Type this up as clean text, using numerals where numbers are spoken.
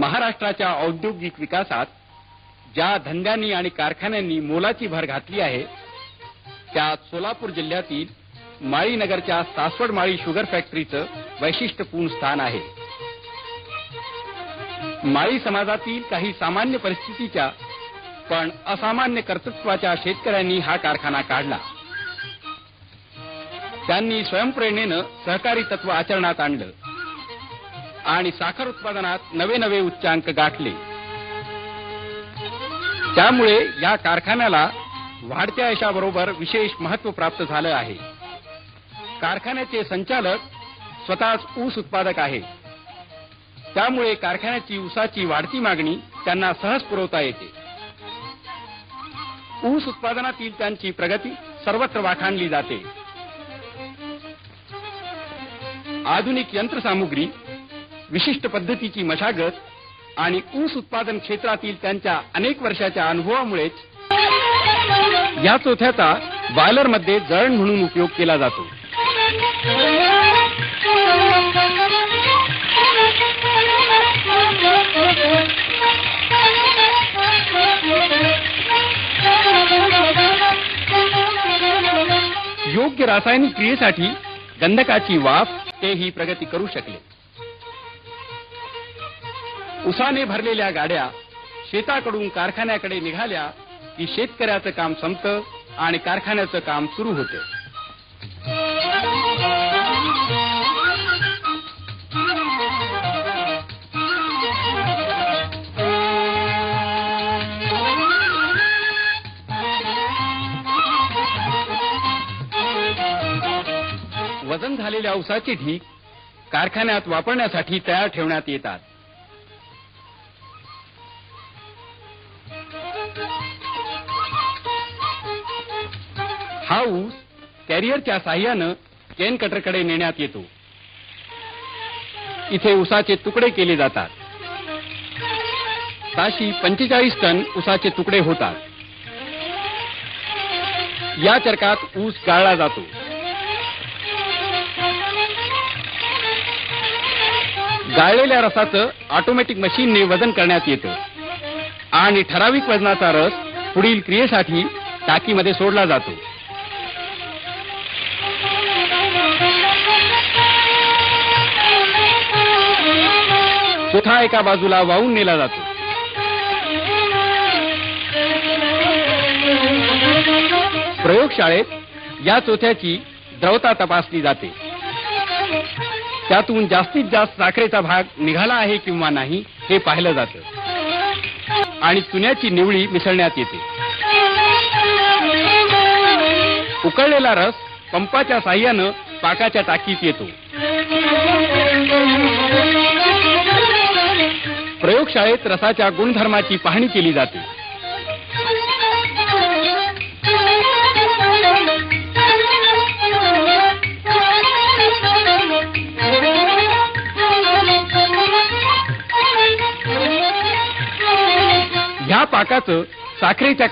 महाराष्ट्राच्या औद्योगिक विकासात ज्या धंद्यांनी आणि कारखान्यांनी मोलाची भर घातली आहे त्यात सोलापूर जिल्ह्यातील माळीनगरच्या सासवड माळी शुगर फॅक्टरीचं वैशिष्ट्यपूर्ण स्थान आहे. माळी समाजातील काही सामान्य परिस्थितीच्या पण असामान्य कर्तृत्वाच्या शेतकऱ्यांनी हा कारखाना काढला. त्यांनी स्वयंप्रेरणेनं सहकारी तत्व आचरणात आणलं आणि साखर उत्पादनात नवे नवे उच्चांक गाठले. त्यामुळे या कारखान्याला वाढत्या यशाबरोबर विशेष महत्त्व प्राप्त झालं आहे. कारखान्याचे संचालक स्वतःच ऊस उत्पादक आहेत. त्यामुळे कारखान्याची ऊसाची वाढती मागणी त्यांना सहज पुरवता येते. ऊस उत्पादनातील त्यांची प्रगती सर्वत्र वाखाणली जाते. आधुनिक यंत्रसामुग्री, विशिष्ट पद्धतीची मशागत आणि ऊस उत्पादन क्षेत्रातील त्यांच्या अनेक वर्षाच्या अनुभवामुळेच या चोथ्याचा बॉयलरमध्ये जळण म्हणून उपयोग केला जातो. योग्य रासायनिक क्रियेसाठी गंधकाची वाफ तेही प्रगती करू शकले. उसाने भरलेल्या गाड्या शेताकडून कारखान्याकडे निघाल्या की शेतकऱ्याचं काम संपतं आणि कारखान्याचं काम सुरू होतं. वजन झालेल्या ऊसाची ढीग कारखान्यात वापरण्यासाठी तयार ठेवण्यात येतात. हा ऊस कॅरियरच्या साह्यानं चेन कटरकडे नेण्यात येतो. इथे ऊसाचे तुकडे केले जातात. ताशी 45 टन ऊसाचे तुकडे होतात. या चरकात ऊस गाळला जातो. गाळलेल्या रसाचं ऑटोमॅटिक मशीनने वजन करण्यात येतं आणि ठराविक वजनाचा रस पुढील क्रियेसाठी टाकीमध्ये सोडला जातो. कोठा एका बाजूला वाहून नेला जातो. प्रयोगशाळेत या चोथ्याची द्रवता तपासली जाते. त्यातून जास्तीत जास्त साखरेचा भाग निघाला आहे किंवा नाही हे पाहिलं जातं आणि चुन्याची निवळी मिसळण्यात येते. उकळलेला रस पंपाच्या साह्यानं पाकाच्या टाकीत येतो. प्रयोगशाळेत रसाच्या गुणधर्माची पाहणी केली जाते. ह्या पाकाचं साखरेच्या